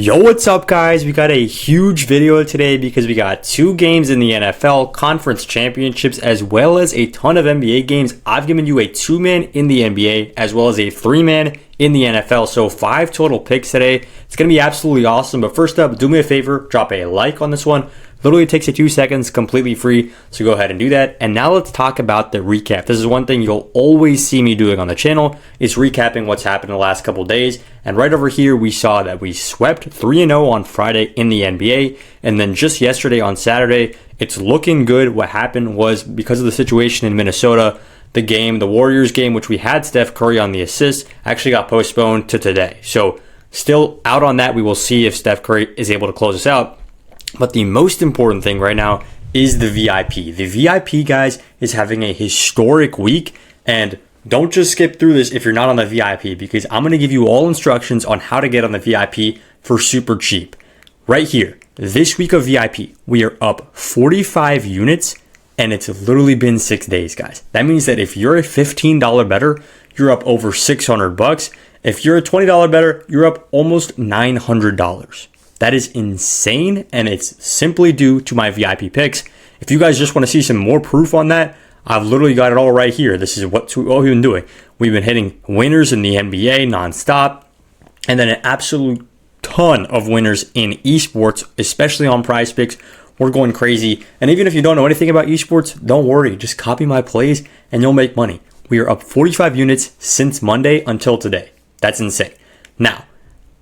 Yo, what's up guys? We got a huge video today because we got two games in the NFL, conference championships, as well as a ton of NBA games. I've given you a two-man in the NBA as well as a three-man in the NFL. So 5 total picks today. It's going to be absolutely awesome. But first up, do me a favor, drop a like on this one. Literally takes you 2 seconds, completely free. So go ahead and do that. And now let's talk about the recap. This is one thing you'll always see me doing on the channel, is recapping what's happened in the last couple days. And right over here, we saw that we swept 3-0 on Friday in the NBA. And then just yesterday on Saturday, it's looking good. What happened was because of the situation in Minnesota, the Warriors game, which we had Steph Curry on the assist, actually got postponed to today. So still out on that. We will see if Steph Curry is able to close us out. But the most important thing right now is the VIP. The VIP, guys, is having a historic week. And don't just skip through this if you're not on the VIP, because I'm going to give you all instructions on how to get on the VIP for super cheap. Right here, this week of VIP, we are up 45 units, and it's literally been 6 days, guys. That means that if you're a $15 bettor, you're up over $600. If you're a $20 bettor, you're up almost $900. That is insane, and it's simply due to my VIP picks. If you guys just want to see some more proof on that, I've literally got it all right here. This is what we've been doing. We've been hitting winners in the NBA nonstop, and then an absolute ton of winners in esports, especially on Prizepicks. We're going crazy. And even if you don't know anything about esports, don't worry. Just copy my plays, and you'll make money. We are up 45 units since Monday until today. That's insane. Now,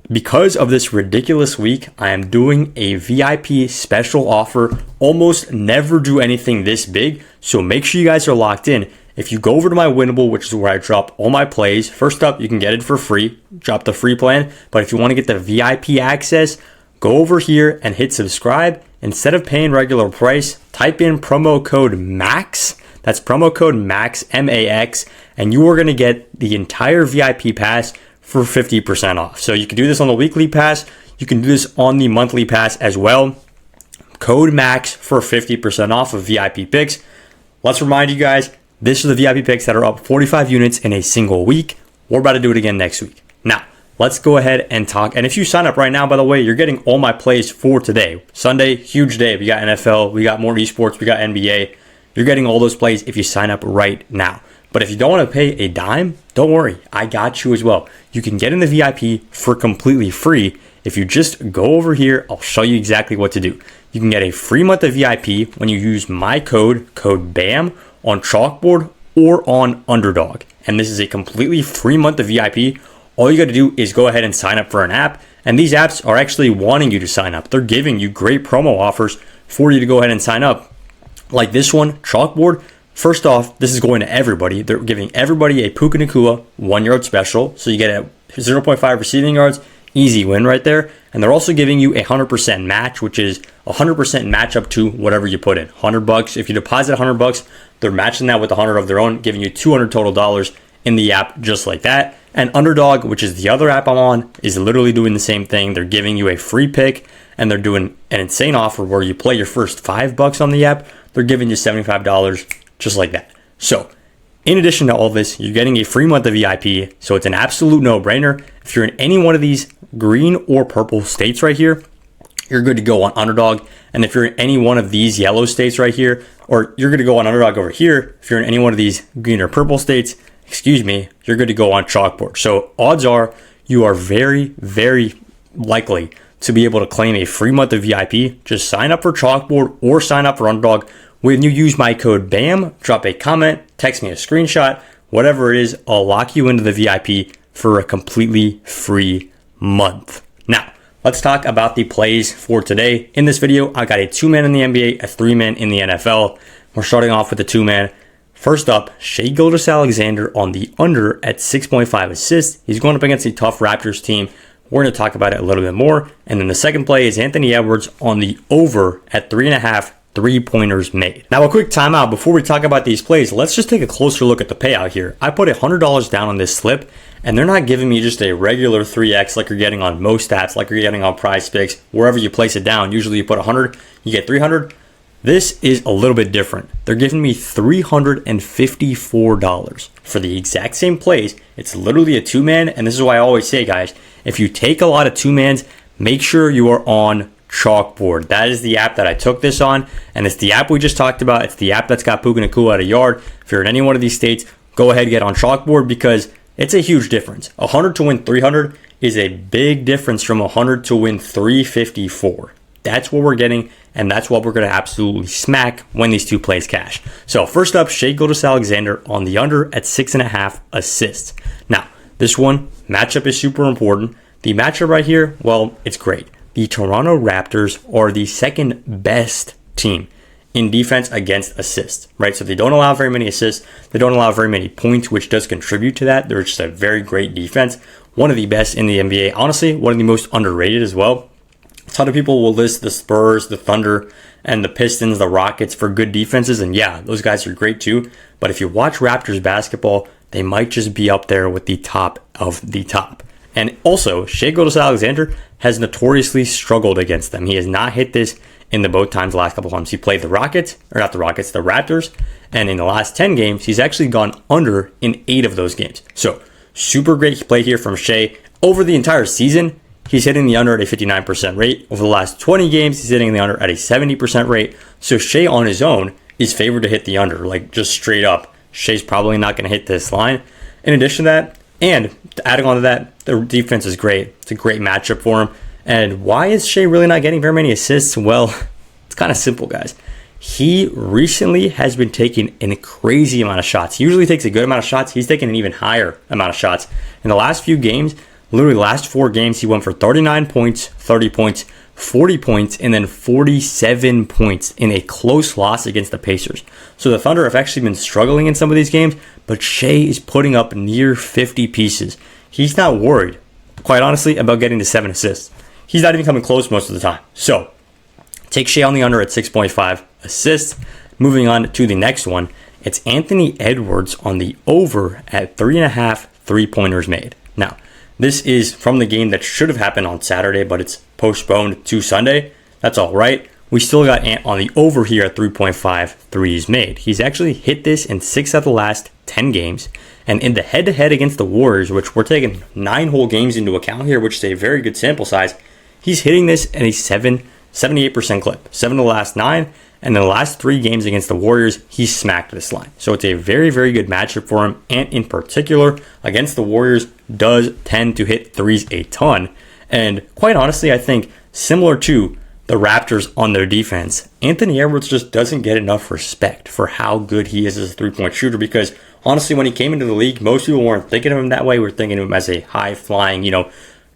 because of this ridiculous week, I am doing a VIP special offer. Almost never do anything this big, so make sure you guys are locked in. If you go over to my Winnable, which is where I drop all my plays, first up, you can get it for free. Drop the free plan. But if you want to get the VIP access, go over here and hit subscribe. Instead of paying regular price, type in promo code MAX. That's promo code MAX, M-A-X, and you are going to get the entire VIP pass for 50% off. So you can do this on the weekly pass. You can do this on the monthly pass as well. Code MAX for 50% off of VIP picks. Let's remind you guys, this is the VIP picks that are up 45 units in a single week. We're about to do it again next week. Now, let's go ahead and talk. And if you sign up right now, by the way, you're getting all my plays for today. Sunday, huge day. We got NFL, we got more esports, we got NBA. You're getting all those plays if you sign up right now. But if you don't want to pay a dime, don't worry. I got you as well. You can get in the VIP for completely free. If you just go over here, I'll show you exactly what to do. You can get a free month of VIP when you use my code BAM, on Chalkboard or on Underdog. And this is a completely free month of VIP. All you got to do is go ahead and sign up for an app. And these apps are actually wanting you to sign up. They're giving you great promo offers for you to go ahead and sign up. Like this one, Chalkboard. First off, this is going to everybody. They're giving everybody a Puka Nacua 1-yard special. So you get a 0.5 receiving yards, easy win right there. And they're also giving you a 100% match, which is 100% match up to whatever you put in. $100. If you deposit $100, they're matching that with 100 of their own, giving you $200 total dollars in the app just like that. And Underdog, which is the other app I'm on, is literally doing the same thing. They're giving you a free pick, and they're doing an insane offer where you play your first $5 on the app. They're giving you $75 just like that. So in addition to all this, you're getting a free month of VIP. So it's an absolute no-brainer. If you're in any one of these green or purple states right here, you're good to go on Underdog. And if you're in any one of these yellow states right here, or you're good to go on Underdog over here, if you're in any one of these green or purple states, you're good to go on Chalkboard. So odds are you are very, very likely to be able to claim a free month of VIP. Just sign up for Chalkboard or sign up for Underdog. When you use my code BAM, drop a comment, text me a screenshot, whatever it is, I'll lock you into the VIP for a completely free month. Now, let's talk about the plays for today. In this video, I got a 2-man in the NBA, a 3-man in the NFL. We're starting off with the 2-man. First up, Shai Gilgeous-Alexander on the under at 6.5 assists. He's going up against a tough Raptors team. We're going to talk about it a little bit more. And then the second play is Anthony Edwards on the over at 3.5 3-pointers made. Now, a quick timeout before we talk about these plays. Let's just take a closer look at the payout here. I put $100 down on this slip, and they're not giving me just a regular 3x like you're getting on most apps, like you're getting on Prizepicks. Wherever you place it down, usually you put 100, you get 300. This is a little bit different. They're giving me $354 for the exact same plays. It's literally a 2-man, and this is why I always say, guys, if you take a lot of 2-mans, make sure you are on Chalkboard. That is the app that I took this on, and it's the app we just talked about. It's the app that's got Puka Nacua at a yard. If you're in any one of these states, go ahead and get on Chalkboard because it's a huge difference. 100 to win 300 is a big difference from 100 to win 354. That's what we're getting, and that's what we're going to absolutely smack when these two plays cash. So first up, Shai Gilgeous-Alexander on the under at 6.5 assists. Now, this one, matchup is super important. The matchup right here, well, it's great. The Toronto Raptors are the second best team in defense against assists, right? So they don't allow very many assists. They don't allow very many points, which does contribute to that. They're just a very great defense. One of the best in the NBA. Honestly, one of the most underrated as well. A ton of people will list the Spurs, the Thunder, and the Pistons, the Rockets for good defenses. And yeah, those guys are great too. But if you watch Raptors basketball, they might just be up there with the top of the top. And also, Shai Gilgeous-Alexander has notoriously struggled against them. He has not hit this in the both times the last couple of times. He played the Raptors. And in the last 10 games, he's actually gone under in 8 of those games. So, super great play here from Shai. Over the entire season, he's hitting the under at a 59% rate. Over the last 20 games, he's hitting the under at a 70% rate. So Shai on his own is favored to hit the under, like just straight up. Shai's probably not going to hit this line. In addition to that, and adding on to that, the defense is great. It's a great matchup for him. And why is Shai really not getting very many assists? Well, it's kind of simple, guys. He recently has been taking a crazy amount of shots. He usually takes a good amount of shots. He's taking an even higher amount of shots. In the last few games, literally the last 4 games, he went for 39 points, 30 points, 40 points, and then 47 points in a close loss against the Pacers. So the Thunder have actually been struggling in some of these games, but Shai is putting up near 50 pieces. He's not worried, quite honestly, about getting to 7 assists. He's not even coming close most of the time. So take Shai on the under at 6.5 assists. Moving on to the next one, it's Anthony Edwards on the over at 3.5 3-pointers made. Now, this is from the game that should have happened on Saturday, but it's postponed to Sunday. That's all right. We still got Ant on the over here at 3.5 threes made. He's actually hit this in 6 of the last 10 games. And in the head-to-head against the Warriors, which we're taking 9 whole games into account here, which is a very good sample size, he's hitting this at a 78% clip. 7 of the last 9. And in the last 3 games against the Warriors, he smacked this line. So it's a very, very good matchup for him. And in particular, against the Warriors, does tend to hit threes a ton. And quite honestly, I think similar to the Raptors on their defense, Anthony Edwards just doesn't get enough respect for how good he is as a three-point shooter because honestly, when he came into the league, most people weren't thinking of him that way. We're thinking of him as a high-flying,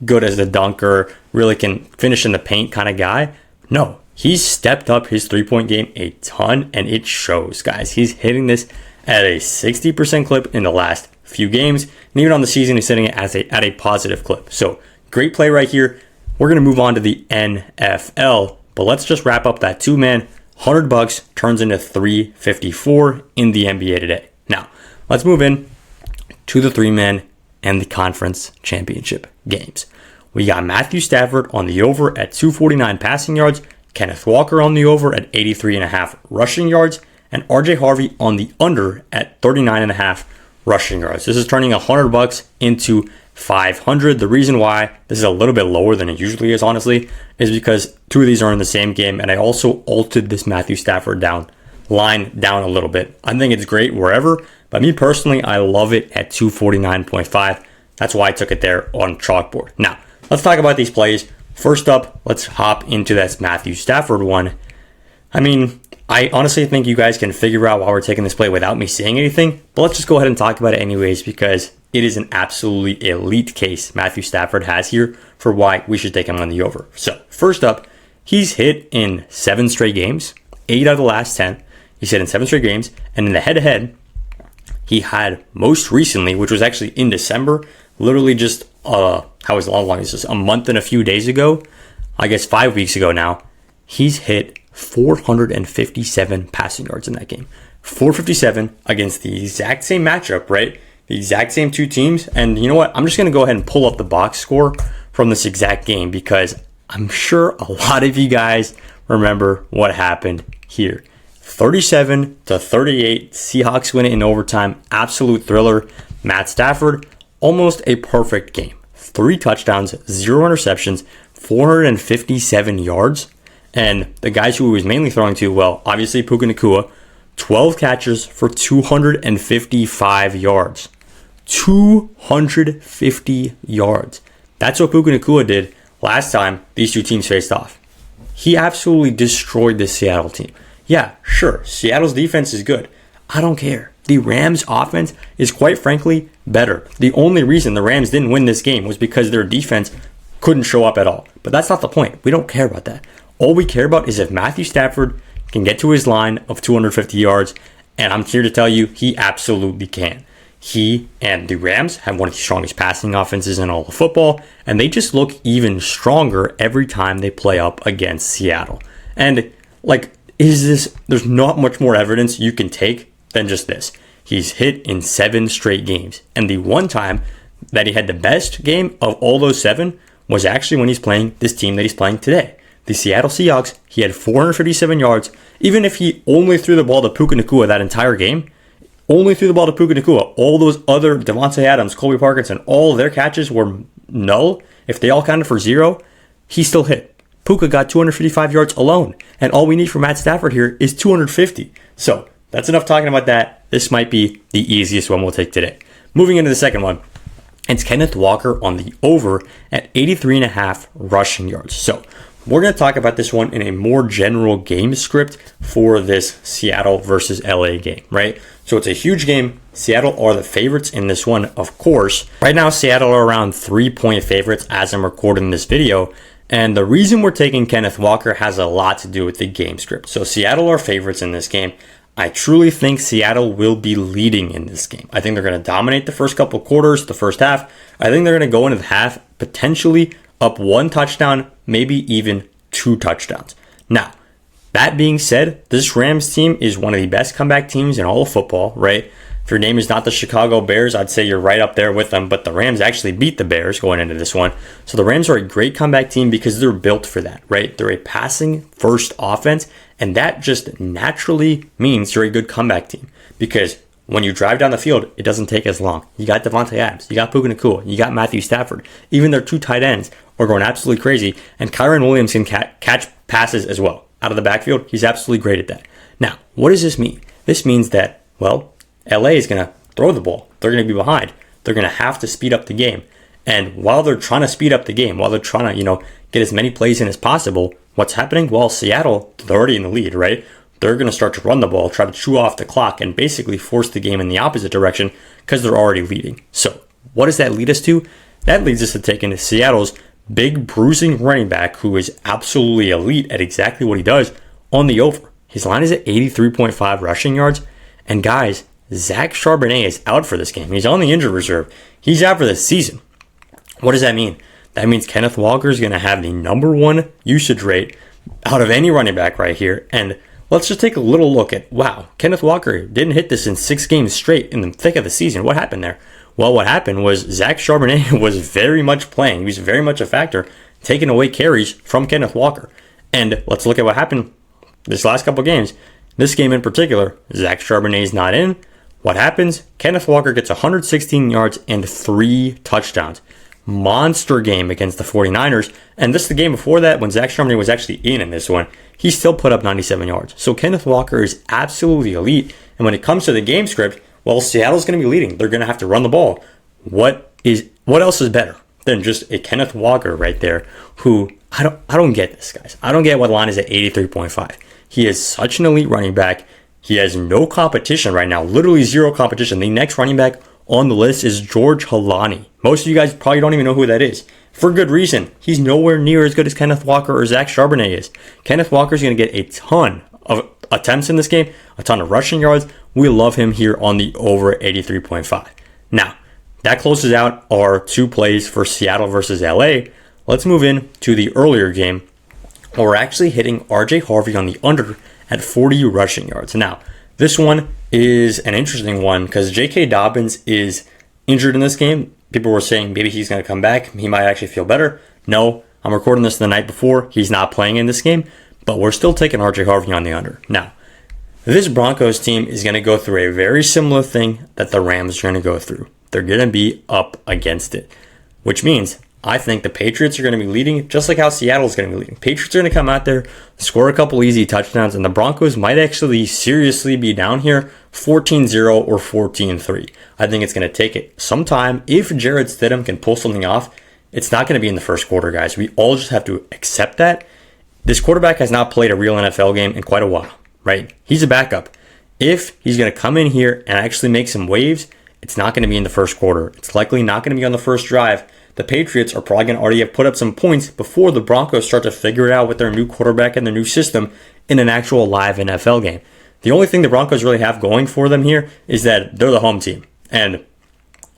good as a dunker, really can finish in the paint kind of guy. No, he's stepped up his three-point game a ton, and it shows, guys. He's hitting this at a 60% clip in the last few games, and even on the season, he's hitting it at a positive clip. So, great play right here. We're going to move on to the NFL, but let's just wrap up that 2-man. $100 turns into $354 in the NBA today. Now, let's move in to the 3-man and the conference championship games. We got Matthew Stafford on the over at 249 passing yards, Kenneth Walker on the over at 83.5 rushing yards, and RJ Harvey on the under at 39.5 rushing yards. This is turning $100 into $500. The reason why this is a little bit lower than it usually is, honestly, is because 2 of these are in the same game, and I also altered this Matthew Stafford line down a little bit. I think it's great wherever, but me personally, I love it at 249.5. That's why I took it there on Chalkboard. Now, let's talk about these plays. First up, let's hop into this Matthew Stafford one. I mean, I honestly think you guys can figure out why we're taking this play without me saying anything, but let's just go ahead and talk about it anyways because it is an absolutely elite case Matthew Stafford has here for why we should take him on the over. So, first up, he's hit in 7 straight games, 8 out of the last 10. He's hit in 7 straight games, and in the head-to-head, he had most recently, which was actually in December, literally just, how long is this? A month and a few days ago, I guess 5 weeks ago now, he's hit 457 passing yards in that game. 457 against the exact same matchup, right? The exact same 2 teams. And you know what? I'm just going to go ahead and pull up the box score from this exact game because I'm sure a lot of you guys remember what happened here. 37-38, Seahawks win it in overtime. Absolute thriller. Matt Stafford, almost a perfect game. 3 touchdowns, 0 interceptions, 457 yards. And the guys who he was mainly throwing to, well, obviously Puka Nacua, 12 catches for 255 yards. 250 yards. That's what Puka Nacua did last time these two teams faced off. He absolutely destroyed the Seattle team. Yeah, sure, Seattle's defense is good. I don't care. The Rams' offense is quite frankly better. The only reason the Rams didn't win this game was because their defense couldn't show up at all. But that's not the point. We don't care about that. All we care about is if Matthew Stafford can get to his line of 250 yards, and I'm here to tell you he absolutely can. He and the Rams have one of the strongest passing offenses in all of football, and they just look even stronger every time they play up against Seattle. And there's not much more evidence you can take than just this. He's hit in 7 straight games, and the one time that he had the best game of all those 7 was actually when he's playing this team that he's playing today. The Seattle Seahawks, he had 457 yards. Even if he only threw the ball to Puka Nacua that entire game, only threw the ball to Puka Nacua, all those other Devontae Adams, Colby Parkinson, all of their catches were null. If they all counted for 0, he still hit. Puka got 255 yards alone, and all we need from Matt Stafford here is 250. So that's enough talking about that. This might be the easiest one we'll take today. Moving into the second one, it's Kenneth Walker on the over at 83.5 rushing yards. So we're going to talk about this one in a more general game script for this Seattle versus LA game, right? So it's a huge game. Seattle are the favorites in this one, of course. Right now, Seattle are around 3-point favorites as I'm recording this video. And the reason we're taking Kenneth Walker has a lot to do with the game script. So Seattle are favorites in this game. I truly think Seattle will be leading in this game. I think they're going to dominate the first couple quarters, the first half. I think they're going to go into the half potentially up 1 touchdown, maybe even 2 touchdowns. Now, that being said, this Rams team is one of the best comeback teams in all of football, right? If your name is not the Chicago Bears, I'd say you're right up there with them, but the Rams actually beat the Bears going into this one. So the Rams are a great comeback team because they're built for that, right? They're a passing first offense, and that just naturally means you're a good comeback team because when you drive down the field, it doesn't take as long. You got Devontae Adams, you got Puka Nacua, you got Matthew Stafford. Even their 2 tight ends are going absolutely crazy, and Kyren Williams can catch passes as well. Out of the backfield, he's absolutely great at that. Now, what does this mean? This means that, well, LA is going to throw the ball. They're going to be behind. They're going to have to speed up the game. And while they're trying to speed up the game, while they're trying to, get as many plays in as possible, what's happening? Well, Seattle, they're already in the lead, right? They're going to start to run the ball, try to chew off the clock, and basically force the game in the opposite direction because they're already leading. So what does that lead us to? That leads us to taking Seattle's big bruising running back, who is absolutely elite at exactly what he does, on the over. His line is at 83.5 rushing yards. And guys, Zach Charbonnet is out for this game. He's on the injured reserve. He's out for the season. What does that mean? That means Kenneth Walker is going to have the number 1 usage rate out of any running back right here. And let's just take a little look at, wow, Kenneth Walker didn't hit this in 6 games straight in the thick of the season. What happened there? Well, what happened was Zach Charbonnet was very much playing. He was very much a factor, taking away carries from Kenneth Walker. And let's look at what happened this last couple games. This game in particular, Zach Charbonnet is not in. What happens? Kenneth Walker gets 116 yards and 3 touchdowns. Monster game against the 49ers. And this is the game before that when Zach Charbonnet was actually in this one. He still put up 97 yards. So Kenneth Walker is absolutely elite. And when it comes to the game script, well, Seattle's going to be leading. They're going to have to run the ball. What else is better than just a Kenneth Walker right there who, I don't get this, guys. I don't get why the line is at 83.5. He is such an elite running back. He has no competition right now, literally 0 competition. The next running back on the list is George Halani. Most of you guys probably don't even know who that is. For good reason. He's nowhere near as good as Kenneth Walker or Zach Charbonnet is. Kenneth Walker is going to get a ton of attempts in this game, a ton of rushing yards. We love him here on the over 83.5. Now, that closes out our 2 plays for Seattle versus LA. Let's move in to the earlier game. We're actually hitting RJ Harvey on the under at 40 rushing yards. Now, this one is an interesting one because J.K. Dobbins is injured in this game. People were saying maybe he's going to come back. He might actually feel better. No, I'm recording this the night before. He's not playing in this game, but we're still taking RJ Harvey on the under. Now, this Broncos team is going to go through a very similar thing that the Rams are going to go through. They're going to be up against it, which means I think the Patriots are going to be leading, just like how Seattle's going to be leading. Patriots are going to come out there, score a couple easy touchdowns, and the Broncos might actually seriously be down here 14-0 or 14-3. I think it's going to take it some time. If Jarrett Stidham can pull something off, it's not going to be in the first quarter, guys. We all just have to accept that. This quarterback has not played a real NFL game in quite a while, right? He's a backup. If he's going to come in here and actually make some waves, it's not going to be in the first quarter. It's likely not going to be on the first drive. The Patriots are probably going to already have put up some points before the Broncos start to figure it out with their new quarterback and their new system in an actual live NFL game. The only thing the Broncos really have going for them here is that they're the home team. And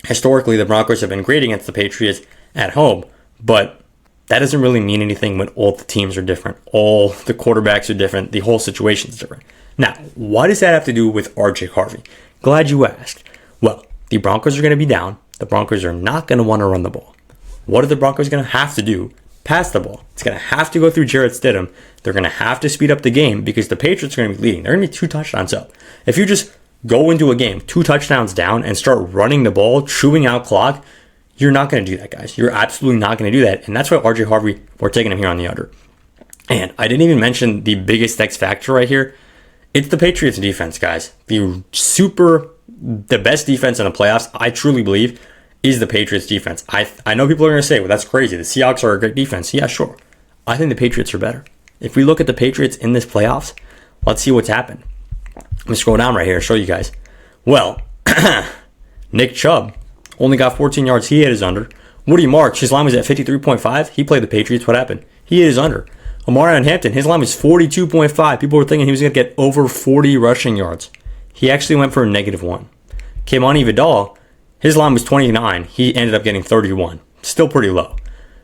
historically, the Broncos have been great against the Patriots at home. But that doesn't really mean anything when all the teams are different. All the quarterbacks are different. The whole situation is different. Now, what does that have to do with RJ Harvey? Glad you asked. Well, the Broncos are going to be down. The Broncos are not going to want to run the ball. What are the Broncos going to have to do? Pass the ball. It's going to have to go through Jarrett Stidham. They're going to have to speed up the game because the Patriots are going to be leading. They're going to be 2 touchdowns up. If you just go into a game 2 touchdowns down and start running the ball, chewing out clock, you're not going to do that, guys. You're absolutely not going to do that. And that's why RJ Harvey, we're taking him here on the under. And I didn't even mention the biggest X factor right here. It's the Patriots defense, guys. The best defense in the playoffs, I truly believe, is the Patriots defense. I know people are going to say, well, that's crazy. The Seahawks are a great defense. Yeah, sure. I think the Patriots are better. If we look at the Patriots in this playoffs, let's see what's happened. Let me scroll down right here and show you guys. Well, Nick Chubb only got 14 yards. He hit his under. Woody Marks, his line was at 53.5. He played the Patriots. What happened? He hit his under. Omarion Hampton, his line was 42.5. People were thinking he was going to get over 40 rushing yards. He actually went for a -1. Kimani Vidal, his line was 29. He ended up getting 31. Still pretty low.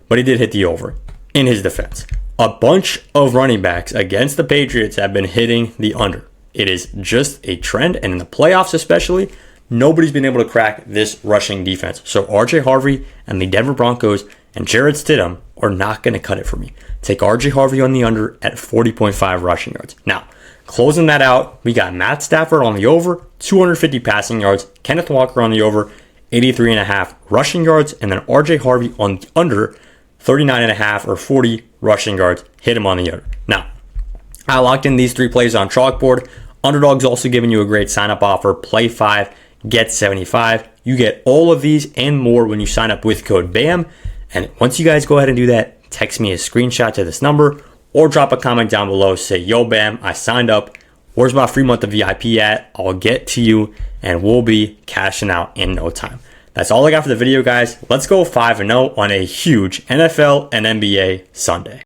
But he did hit the over in his defense. A bunch of running backs against the Patriots have been hitting the under. It is just a trend. And in the playoffs especially, nobody's been able to crack this rushing defense. So RJ Harvey and the Denver Broncos and Jarrett Stidham are not going to cut it for me. Take RJ Harvey on the under at 40.5 rushing yards. Now, closing that out, we got Matt Stafford on the over, 250 passing yards. Kenneth Walker on the over, 83.5 rushing yards. And then RJ Harvey on the under, 39.5 or 40 rushing yards. Hit him on the under. Now, I locked in these 3 plays on Chalkboard. Underdog's also giving you a great sign-up offer. Play 5, get 75. You get all of these and more when you sign up with code BAM. And once you guys go ahead and do that, text me a screenshot to this number or drop a comment down below. Say, yo, BAM, I signed up. Where's my free month of VIP at? I'll get to you and we'll be cashing out in no time. That's all I got for the video, guys. Let's go 5-0 on a huge NFL and NBA Sunday.